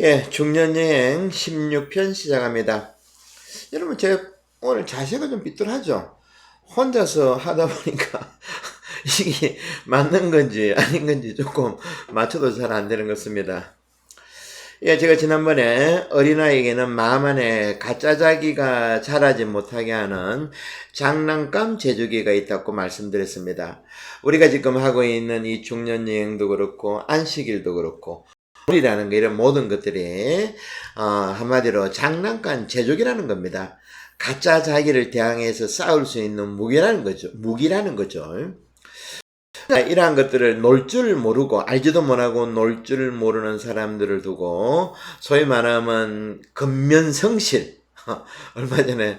예, 중년여행 16편 시작합니다. 여러분, 제가 오늘 자세가 좀 삐뚤하죠? 혼자서 하다 보니까 이게 맞는 건지 아닌 건지 조금 맞춰도 잘 안 되는 것 같습니다. 예, 제가 지난번에 어린아이에게는 마음 안에 가짜 자기가 자라지 못하게 하는 장난감 제조기가 있다고 말씀드렸습니다. 우리가 지금 하고 있는 이 중년여행도 그렇고 안식일도 그렇고 이라는 게 이런 모든 것들이 한마디로 장난감 제조기라는 겁니다. 가짜 자기를 대항해서 싸울 수 있는 무기라는 거죠. 무기라는 거죠. 이러한 것들을 놀 줄 모르고 알지도 못하고 놀 줄 모르는 사람들을 두고 소위 말하면 근면성실 얼마 전에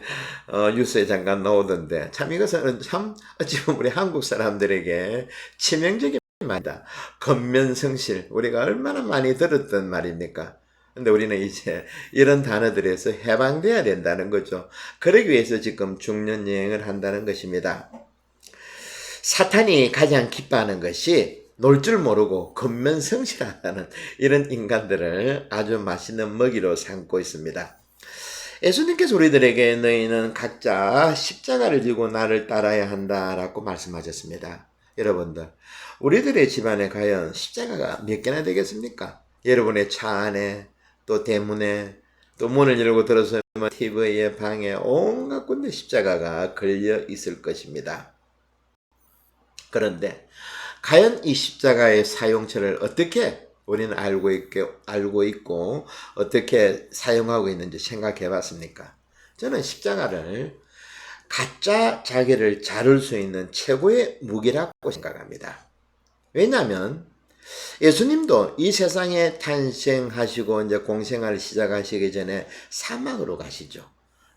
뉴스에 잠깐 나오던데 참 이것은 참 어찌 보면 우리 한국 사람들에게 치명적인 말이다. 근면성실 우리가 얼마나 많이 들었던 말입니까? 근데 우리는 이제 이런 단어들에서 해방돼야 된다는 거죠. 그러기 위해서 지금 중년여행을 한다는 것입니다. 사탄이 가장 기뻐하는 것이 놀 줄 모르고 근면성실하다는 이런 인간들을 아주 맛있는 먹이로 삼고 있습니다. 예수님께서 우리들에게 너희는 각자 십자가를 지고 나를 따라야 한다라고 말씀하셨습니다. 여러분들, 우리들의 집안에 과연 십자가가 몇 개나 되겠습니까? 여러분의 차 안에, 또 대문에, 또 문을 열고 들어서면 TV에, 방에 온갖 군데 십자가가 걸려 있을 것입니다. 그런데 과연 이 십자가의 사용처를 어떻게 우리는 알고 있고 어떻게 사용하고 있는지 생각해 봤습니까? 저는 십자가를 가짜 자기를 자를 수 있는 최고의 무기라고 생각합니다. 왜냐하면 예수님도 이 세상에 탄생하시고 이제 공생활을 시작하시기 전에 사막으로 가시죠.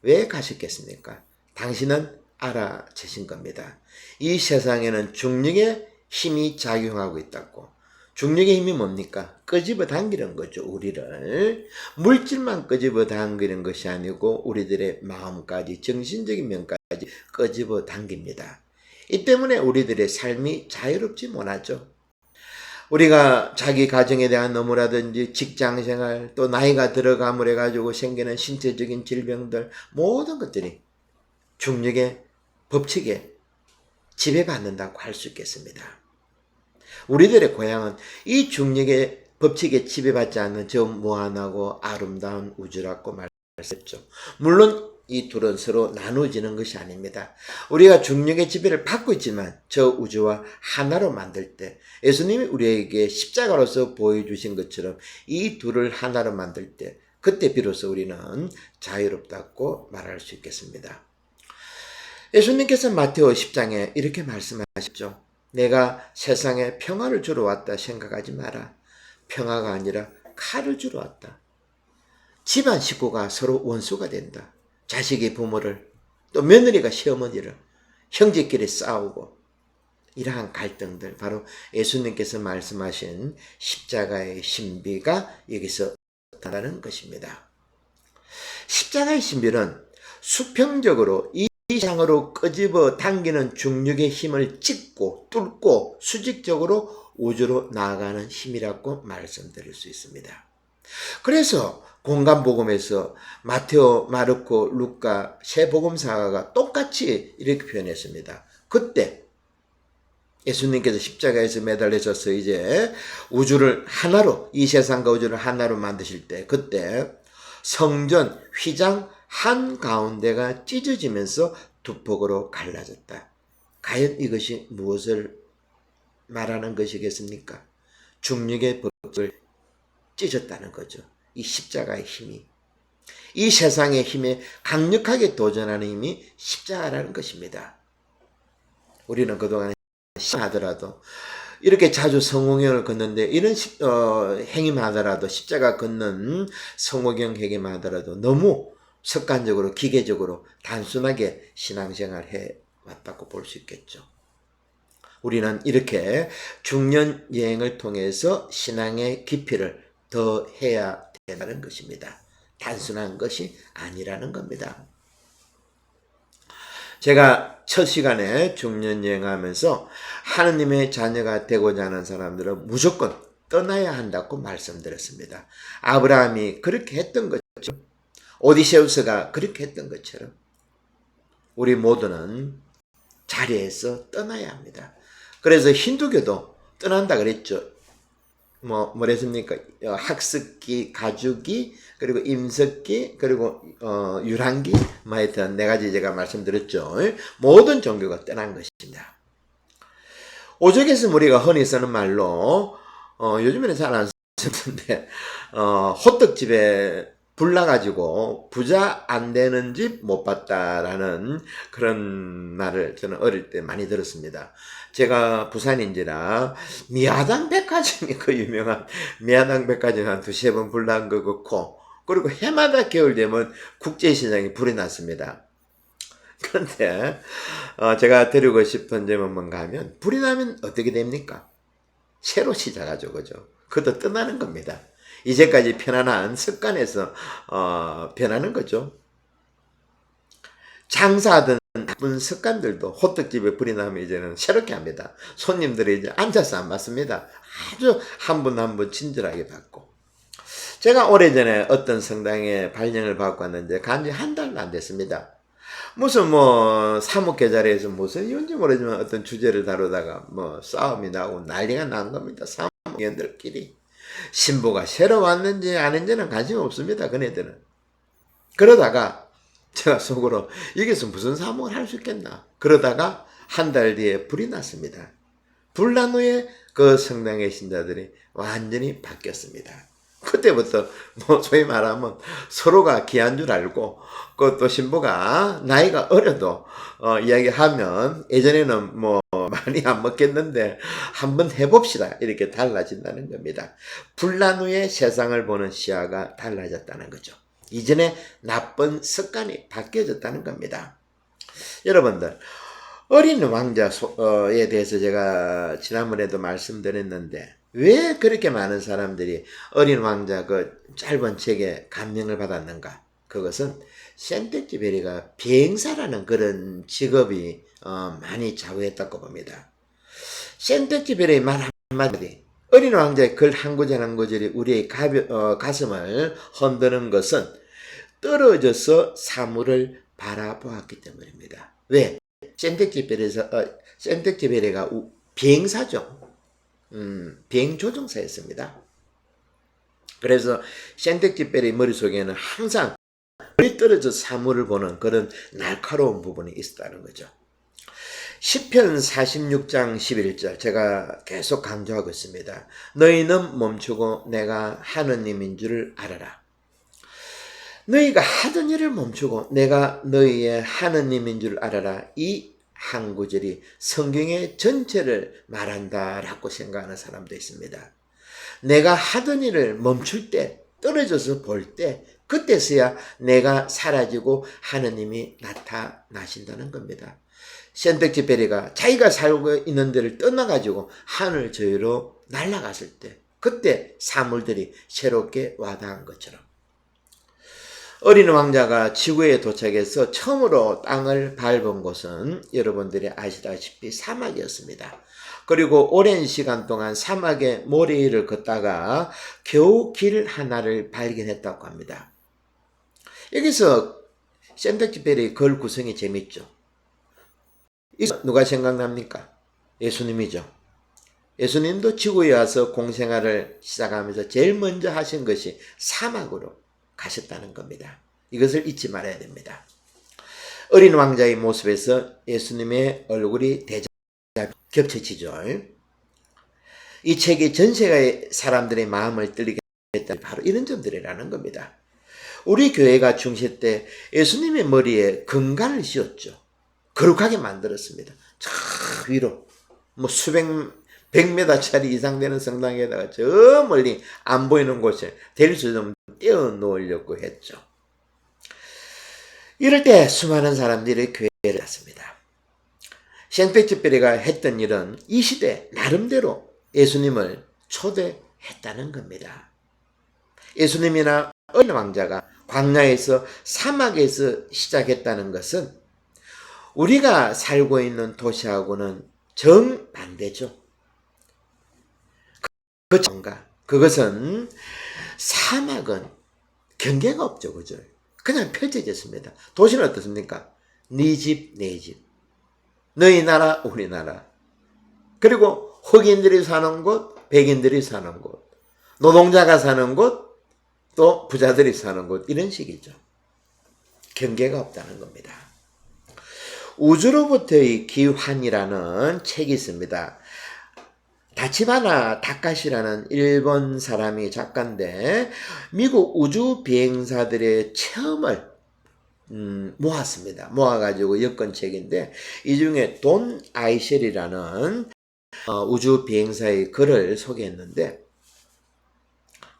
왜 가셨겠습니까? 당신은 알아채신 겁니다. 이 세상에는 중력의 힘이 작용하고 있다고. 중력의 힘이 뭡니까? 끄집어 당기는 거죠, 우리를. 물질만 끄집어 당기는 것이 아니고 우리들의 마음까지, 정신적인 면까지 끄집어 당깁니다. 이 때문에 우리들의 삶이 자유롭지 못하죠. 우리가 자기 가정에 대한 너무라든지 직장생활 또 나이가 들어감을 해가지고 생기는 신체적인 질병들 모든 것들이 중력의 법칙에 지배받는다고 할 수 있겠습니다. 우리들의 고향은 이 중력의 법칙에 지배받지 않는 저 무한하고 아름다운 우주라고 말했죠. 물론 이 둘은 서로 나누어지는 것이 아닙니다. 우리가 중력의 지배를 받고 있지만 저 우주와 하나로 만들 때 예수님이 우리에게 십자가로서 보여주신 것처럼 이 둘을 하나로 만들 때 그때 비로소 우리는 자유롭다고 말할 수 있겠습니다. 예수님께서 마테오 10장에 이렇게 말씀하셨죠. 내가 세상에 평화를 주러 왔다 생각하지 마라. 평화가 아니라 칼을 주러 왔다. 집안 식구가 서로 원수가 된다. 자식이 부모를, 또 며느리가 시어머니를, 형제끼리 싸우고 이러한 갈등들, 바로 예수님께서 말씀하신 십자가의 신비가 여기서 나타나는 것입니다. 십자가의 신비는 수평적으로 이 세상으로 끄집어 당기는 중력의 힘을 찍고 뚫고 수직적으로 우주로 나아가는 힘이라고 말씀드릴 수 있습니다. 그래서 공간복음에서 마테오, 마르코, 루카 세 복음사가 똑같이 이렇게 표현했습니다. 그때 예수님께서 십자가에서 매달리셔서 이제 우주를 하나로 이 세상과 우주를 하나로 만드실 때 그때 성전 휘장 한가운데가 찢어지면서 두 폭으로 갈라졌다. 과연 이것이 무엇을 말하는 것이겠습니까? 중력의 법을 찢었다는 거죠. 이 십자가의 힘이. 이 세상의 힘에 강력하게 도전하는 힘이 십자가라는 것입니다. 우리는 그동안 하더라도 이렇게 자주 성호경을 걷는데 이런 행위하더라도 십자가 걷는 성호경 행위하더라도 너무 습관적으로 기계적으로 단순하게 신앙생활 해왔다고 볼 수 있겠죠. 우리는 이렇게 중년 여행을 통해서 신앙의 깊이를 더 해야 된다는 것입니다. 단순한 것이 아니라는 겁니다. 제가 첫 시간에 중년 여행하면서 하느님의 자녀가 되고자 하는 사람들은 무조건 떠나야 한다고 말씀드렸습니다. 아브라함이 그렇게 했던 것처럼, 오디세우스가 그렇게 했던 것처럼 우리 모두는 자리에서 떠나야 합니다. 그래서 힌두교도 떠난다 그랬죠. 뭐랬습니까? 학습기, 가주기, 그리고 임석기, 그리고 유랑기, 하여튼 네 가지 제가 말씀드렸죠. 모든 종교가 떠난 것입니다. 오죽했으면 우리가 흔히 쓰는 말로 요즘에는 잘 안 쓰는데 호떡집에 불 나가지고 부자 안 되는 집 못 봤다라는 그런 말을 저는 어릴 때 많이 들었습니다. 제가 부산인지라 미아당 백화점이 그 유명한 미아당 백화점 한 두세 번 불 난 거 그렇고, 그리고 해마다 겨울 되면 국제시장이 불이 났습니다. 그런데 제가 드리고 싶은 점은 뭔가 하면, 불이 나면 어떻게 됩니까? 새로 시작하죠. 그죠? 그것도 떠나는 겁니다. 이제까지 편안한 습관에서 변하는 거죠. 장사하던 나쁜 습관들도 호떡집에 불이 나면 이제는 새롭게 합니다. 손님들이 이제 앉아서 안 받습니다. 아주 한 분 한 분 친절하게 받고. 제가 오래전에 어떤 성당에 발령을 받고 왔는데 간지 한 달도 안 됐습니다. 무슨 사목회 자리에서 무슨 이유인지 모르지만 어떤 주제를 다루다가 싸움이 나고 난리가 난 겁니다. 사목회원들끼리. 신부가 새로 왔는지 아닌지는 관심 없습니다. 그네들은. 그러다가 제가 속으로 여기서 무슨 사목을 할 수 있겠나. 그러다가 한 달 뒤에 불이 났습니다. 불난 후에 그 성당의 신자들이 완전히 바뀌었습니다. 그때부터 소위 말하면 서로가 귀한 줄 알고, 그것도 신부가 나이가 어려도 이야기하면 예전에는 많이 안 먹겠는데 한번 해봅시다 이렇게 달라진다는 겁니다. 불난 후에 세상을 보는 시야가 달라졌다는 거죠. 이전에 나쁜 습관이 바뀌어졌다는 겁니다. 여러분들, 어린 왕자에 대해서 제가 지난번에도 말씀드렸는데 왜 그렇게 많은 사람들이 어린 왕자 그 짧은 책에 감명을 받았는가? 그것은 생텍쥐페리가 비행사라는 그런 직업이 많이 좌우했다고 봅니다. 생텍쥐페리의 말 한마디, 어린 왕자의 글 한 구절 한 구절이 우리의 가슴을 흔드는 것은 떨어져서 사물을 바라보았기 때문입니다. 왜? 생텍쥐페리가 비행사죠. 비행조종사였습니다. 그래서 생텍쥐페리 머릿속에는 항상 멀리 떨어져 사물을 보는 그런 날카로운 부분이 있었다는 거죠. 시편 46장 11절 제가 계속 강조하고 있습니다. 너희는 멈추고 내가 하느님인 줄을 알아라. 너희가 하던 일을 멈추고 내가 너희의 하느님인 줄 알아라. 이 한 구절이 성경의 전체를 말한다라고 생각하는 사람도 있습니다. 내가 하던 일을 멈출 때, 떨어져서 볼 때, 그때서야 내가 사라지고 하느님이 나타나신다는 겁니다. 생텍쥐페리가 자기가 살고 있는 데를 떠나가지고 하늘 저희로 날아갔을 때, 그때 사물들이 새롭게 와닿은 것처럼, 어린 왕자가 지구에 도착해서 처음으로 땅을 밟은 곳은 여러분들이 아시다시피 사막이었습니다. 그리고 오랜 시간 동안 사막의 모래를 걷다가 겨우 길 하나를 발견했다고 합니다. 여기서 생텍쥐페리 글 구성이 재밌죠. 누가 생각납니까? 예수님이죠. 예수님도 지구에 와서 공생활을 시작하면서 제일 먼저 하신 것이 사막으로 가셨다는 겁니다. 이것을 잊지 말아야 됩니다. 어린 왕자의 모습에서 예수님의 얼굴이 대접 겹쳐지죠. 이 책이 전 세계 사람들의 마음을 떨리게 했다. 바로 이런 점들이라는 겁니다. 우리 교회가 중세 때 예수님의 머리에 금관을 씌웠죠. 거룩하게 만들었습니다. 저 위로 수백 100m짜리 이상 되는 성당에다가 저 멀리 안 보이는 곳에 델수 좀 띄워 놓으려고 했죠. 이럴 때 수많은 사람들이 교회를 갔습니다. 생텍쥐페리가 했던 일은 이 시대 나름대로 예수님을 초대했다는 겁니다. 예수님이나 어린 왕자가 광야에서 사막에서 시작했다는 것은 우리가 살고 있는 도시하고는 정반대죠. 그것은 사막은 경계가 없죠. 그죠? 그냥 펼쳐졌습니다. 도시는 어떻습니까? 네 집, 내 집. 너희 나라, 우리 나라. 그리고 흑인들이 사는 곳, 백인들이 사는 곳. 노동자가 사는 곳, 또 부자들이 사는 곳. 이런 식이죠. 경계가 없다는 겁니다. 우주로부터의 귀환이라는 책이 있습니다. 다치바나 다카시라는 일본 사람이 작가인데 미국 우주 비행사들의 체험을 모았습니다. 모아가지고 엮은 책인데 이 중에 돈 아이셸이라는 우주 비행사의 글을 소개했는데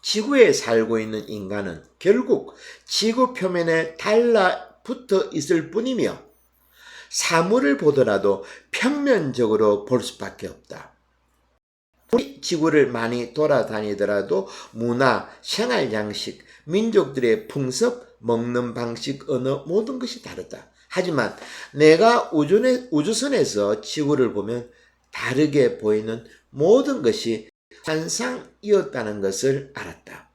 지구에 살고 있는 인간은 결국 지구 표면에 달라붙어 있을 뿐이며 사물을 보더라도 평면적으로 볼 수밖에 없다. 우리 지구를 많이 돌아다니더라도 문화, 생활 양식, 민족들의 풍습, 먹는 방식, 언어 모든 것이 다르다. 하지만 내가 우주선에서 지구를 보면 다르게 보이는 모든 것이 환상이었다는 것을 알았다.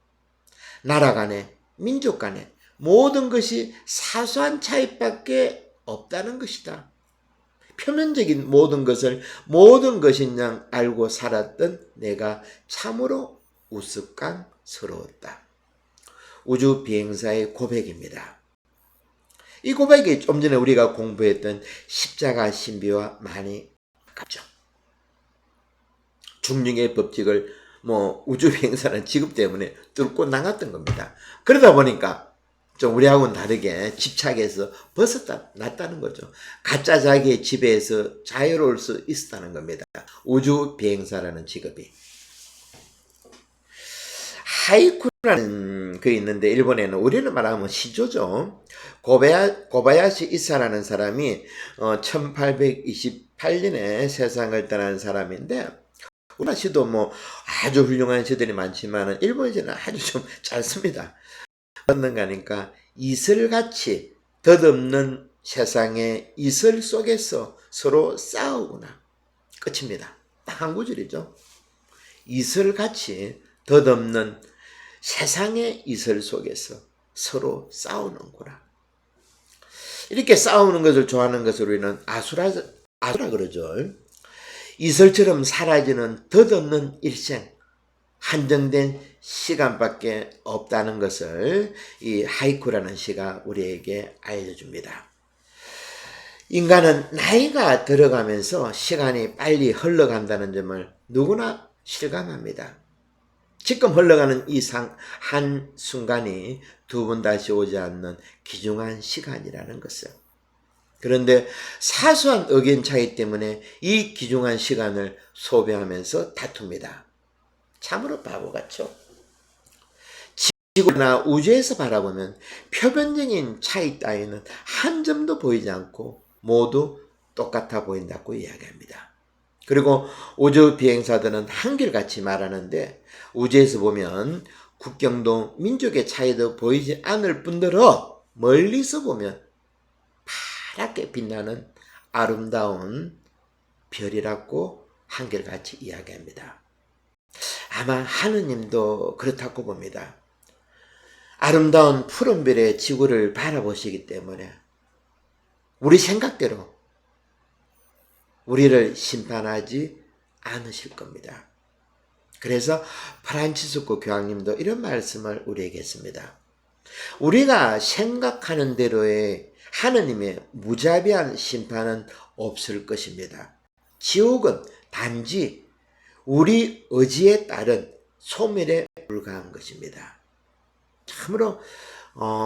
나라 간에, 민족 간에 모든 것이 사소한 차이밖에 없다는 것이다. 표면적인 모든 것을 모든 것인 양 알고 살았던 내가 참으로 우스꽝스러웠다. 우주 비행사의 고백입니다. 이 고백이 좀 전에 우리가 공부했던 십자가 신비와 많이 가깝죠. 중력의 법칙을 우주 비행사는 직업 때문에 뚫고 나갔던 겁니다. 그러다 보니까 좀 우리하고는 다르게 집착에서 벗어났다는 거죠. 가짜 자기의 지배에서 자유로울 수 있었다는 겁니다. 우주 비행사라는 직업이. 하이쿠라는 그 있는데 일본에는 우리는 말하면 시조죠. 고바야시 이사라는 사람이 1828년에 세상을 떠난 사람인데 우리나라 시도 아주 훌륭한 시들이 많지만 일본 시는 아주 좀 짧습니다. 어떤가 하니까 이슬같이 덧없는 세상의 이슬 속에서 서로 싸우구나. 끝입니다. 딱 한 구절이죠. 이슬같이 덧없는 세상의 이슬 속에서 서로 싸우는구나. 이렇게 싸우는 것을 좋아하는 것을 우리는 아수라 그러죠. 이슬처럼 사라지는 덧없는 일생, 한정된 시간밖에 없다는 것을 이 하이쿠라는 시가 우리에게 알려줍니다. 인간은 나이가 들어가면서 시간이 빨리 흘러간다는 점을 누구나 실감합니다. 지금 흘러가는 이 한 순간이 두 번 다시 오지 않는 귀중한 시간이라는 것을. 그런데 사소한 의견 차이 때문에 이 귀중한 시간을 소비하면서 다툽니다. 참으로 바보같죠. 지구나 우주에서 바라보면 표면적인 차이 따위는 한 점도 보이지 않고 모두 똑같아 보인다고 이야기합니다. 그리고 우주 비행사들은 한결같이 말하는데 우주에서 보면 국경도 민족의 차이도 보이지 않을 뿐더러 멀리서 보면 파랗게 빛나는 아름다운 별이라고 한결같이 이야기합니다. 아마 하느님도 그렇다고 봅니다. 아름다운 푸른별의 지구를 바라보시기 때문에 우리 생각대로 우리를 심판하지 않으실 겁니다. 그래서 프란치스코 교황님도 이런 말씀을 우리에게 했습니다. 우리가 생각하는 대로의 하느님의 무자비한 심판은 없을 것입니다. 지옥은 단지 우리 의지에 따른 소멸에 불과한 것입니다. 참으로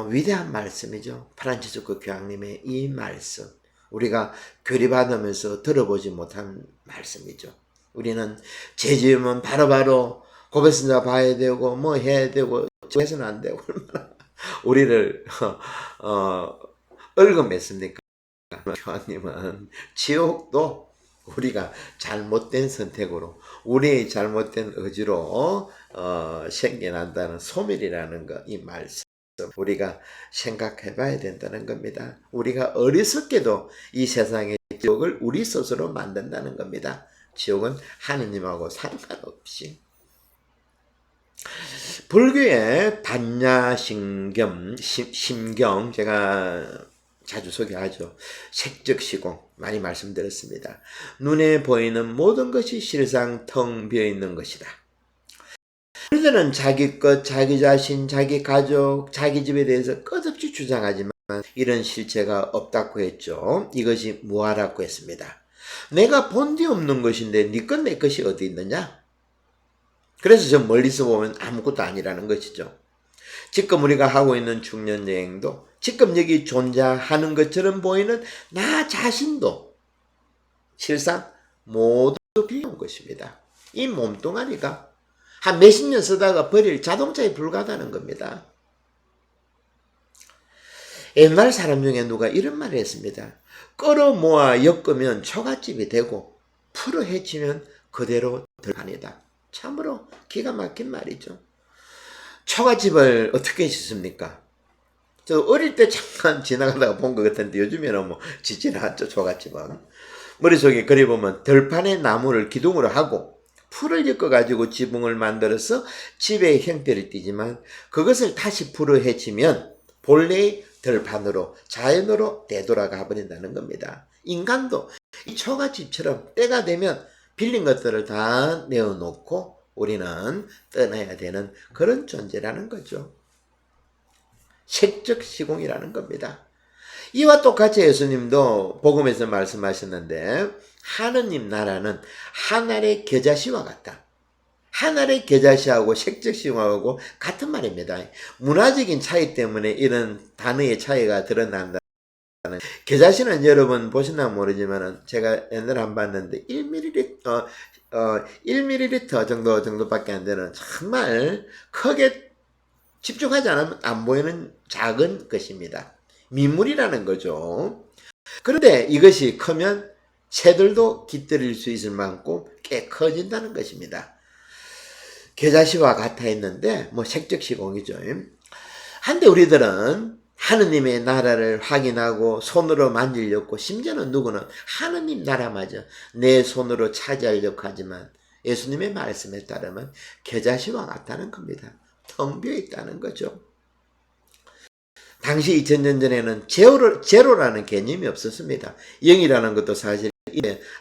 위대한 말씀이죠. 프란치스코 교황님의 이 말씀. 우리가 교리받으면서 들어보지 못한 말씀이죠. 우리는 죄 지으면 바로바로 고백선자 봐야 되고 해야 되고 해서는 안 되고 얼마나 우리를 얽어맸습니까? 교황님은 지옥도 우리가 잘못된 선택으로 우리의 잘못된 의지로 생겨난다는 소멸이라는 거, 이 말씀 우리가 생각해 봐야 된다는 겁니다. 우리가 어리석게도 이 세상의 지옥을 우리 스스로 만든다는 겁니다. 지옥은 하느님하고 상관없이 불교의 반야심경, 심경 제가 자주 소개하죠. 색적시공 많이 말씀드렸습니다. 눈에 보이는 모든 것이 실상 텅 비어있는 것이다. 우리들은 자기 것, 자기 자신, 자기 가족, 자기 집에 대해서 끝없이 주장하지만 이런 실체가 없다고 했죠. 이것이 무아라고 했습니다. 내가 본디 없는 것인데 네 것 내 것이 어디 있느냐? 그래서 저 멀리서 보면 아무것도 아니라는 것이죠. 지금 우리가 하고 있는 중년여행도 지금 여기 존재하는 것처럼 보이는 나 자신도 실상 모두 빌려온 것입니다. 이 몸뚱아리가 한 몇십 년 쓰다가 버릴 자동차에 불과하다는 겁니다. 옛날 사람 중에 누가 이런 말을 했습니다. 끌어모아 엮으면 초가집이 되고 풀어 헤치면 그대로 들판이다. 참으로 기가 막힌 말이죠. 초가집을 어떻게 짓습니까? 저 어릴 때 잠깐 지나가다가 본 것 같은데 요즘에는 뭐 짓지는 않죠. 초가집은 머릿속에 그려보면 들판에 나무를 기둥으로 하고 풀을 엮어가지고 지붕을 만들어서 집의 형태를 띠지만 그것을 다시 풀어 헤치면 본래의 들판으로 자연으로 되돌아가 버린다는 겁니다. 인간도 이 초가집처럼 때가 되면 빌린 것들을 다 내어놓고 우리는 떠나야 되는 그런 존재라는 거죠. 색적 시공이라는 겁니다. 이와 똑같이 예수님도 복음에서 말씀하셨는데 하느님 나라는 한 알의 겨자씨와 같다. 한 알의 겨자씨하고 색적 시공하고 같은 말입니다. 문화적인 차이 때문에 이런 단어의 차이가 드러난다. 겨자씨는 여러분 보시나 모르지만 제가 옛날에 한 봤는데 1ml 정도밖에 안 되는 정말 크게 집중하지 않으면 안 보이는 작은 것입니다. 민물이라는 거죠. 그런데 이것이 크면 새들도 깃들일 수 있을 만큼 꽤 커진다는 것입니다. 겨자씨와 같아 있는데 뭐 색적 시공이죠. 한데 우리들은 하느님의 나라를 확인하고 손으로 만지려고 심지어는 누구는 하느님 나라마저 내 손으로 차지하려고 하지만 예수님의 말씀에 따르면 겨자씨와 같다는 겁니다. 텅 비어 있다는 거죠. 당시 2000년 전에는 제로라는 개념이 없었습니다. 0이라는 것도 사실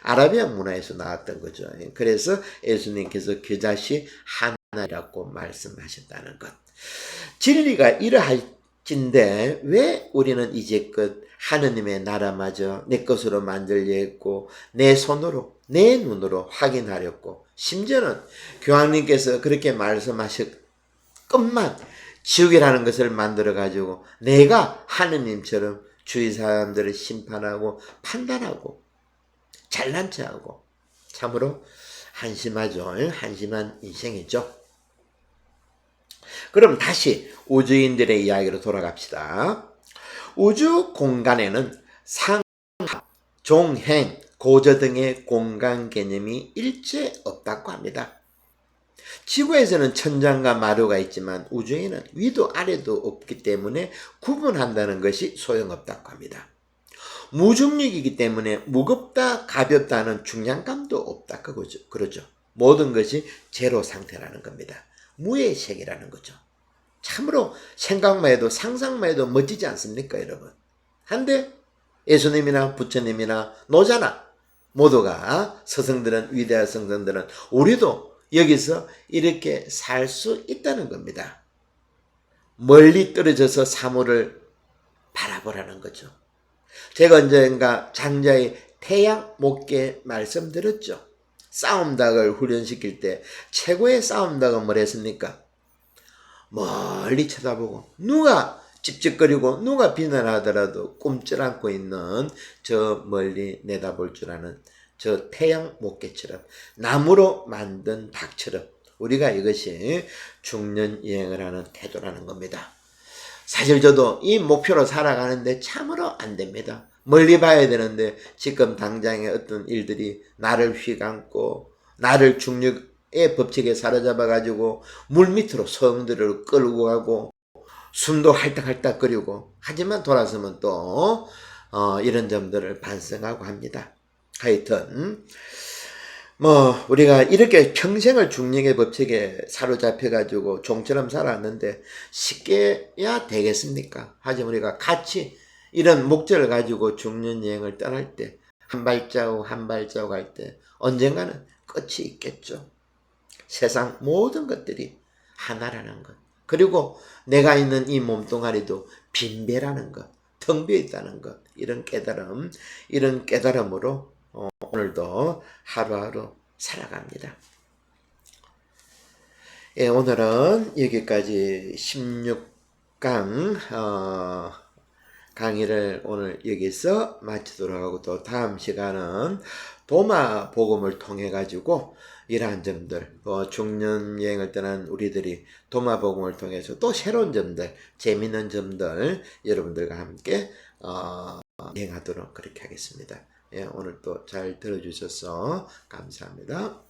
아라비아 문화에서 나왔던 거죠. 그래서 예수님께서 겨자씨 하나라고 말씀하셨다는 것. 진리가 이러할진데 왜 우리는 이제껏 하느님의 나라마저 내 것으로 만들려 했고 내 손으로 내 눈으로 확인하렸고 심지어는 교황님께서 그렇게 말씀하실 것만 지옥이라는 것을 만들어 가지고 내가 하느님처럼 주위 사람들을 심판하고 판단하고 잘난 체하고 참으로 한심하죠. 한심한 인생이죠. 그럼 다시 우주인들의 이야기로 돌아갑시다. 우주 공간에는 상하, 종행, 고저 등의 공간 개념이 일체 없다고 합니다. 지구에서는 천장과 마루가 있지만 우주에는 위도 아래도 없기 때문에 구분한다는 것이 소용없다고 합니다. 무중력이기 때문에 무겁다 가볍다는 중량감도 없다 그러죠. 모든 것이 제로 상태라는 겁니다. 무의 세계라는 거죠. 참으로 생각만 해도 상상만 해도 멋지지 않습니까 여러분? 한데 예수님이나 부처님이나 노자나 모두가 서성들은 위대한 성성들은 우리도 여기서 이렇게 살 수 있다는 겁니다. 멀리 떨어져서 사물을 바라보라는 거죠. 제가 언젠가 장자의 태양 목계 말씀드렸죠. 싸움닭을 훈련시킬 때 최고의 싸움닭은 뭘 했습니까? 멀리 쳐다보고 누가 찝찝거리고 누가 비난하더라도 꿈쩍 않고 있는 저 멀리 내다볼 줄 아는 저 태양 목계처럼 나무로 만든 닭처럼 우리가 이것이 중년여행을 하는 태도라는 겁니다. 사실 저도 이 목표로 살아가는데 참으로 안 됩니다. 멀리 봐야 되는데 지금 당장의 어떤 일들이 나를 휘감고 나를 중력의 법칙에 사로잡아 가지고 물밑으로 소용들을 끌고 가고 숨도 할딱할딱거리고 하지만 돌아서면 또 이런 점들을 반성하고 합니다. 하여튼 우리가 이렇게 평생을 중력의 법칙에 사로잡혀가지고 종처럼 살았는데 쉽게야 되겠습니까? 하지만 우리가 같이 이런 목적을 가지고 중년 여행을 떠날 때 한 발자국 한 발자국 할 때 언젠가는 끝이 있겠죠. 세상 모든 것들이 하나라는 것. 그리고 내가 있는 이 몸뚱아리도 빈배라는 것. 텅 비어 있다는 것. 이런 깨달음으로 오늘도 하루하루 살아갑니다. 예, 오늘은 여기까지 16강 강의를 오늘 여기서 마치도록 하고 또 다음 시간은 도마 복음을 통해 가지고 이러한 점들 중년 여행을 떠난 우리들이 도마 복음을 통해서 또 새로운 점들 재미있는 점들 여러분들과 함께 여행하도록 그렇게 하겠습니다. 예, 오늘 또 잘 들어주셔서 감사합니다.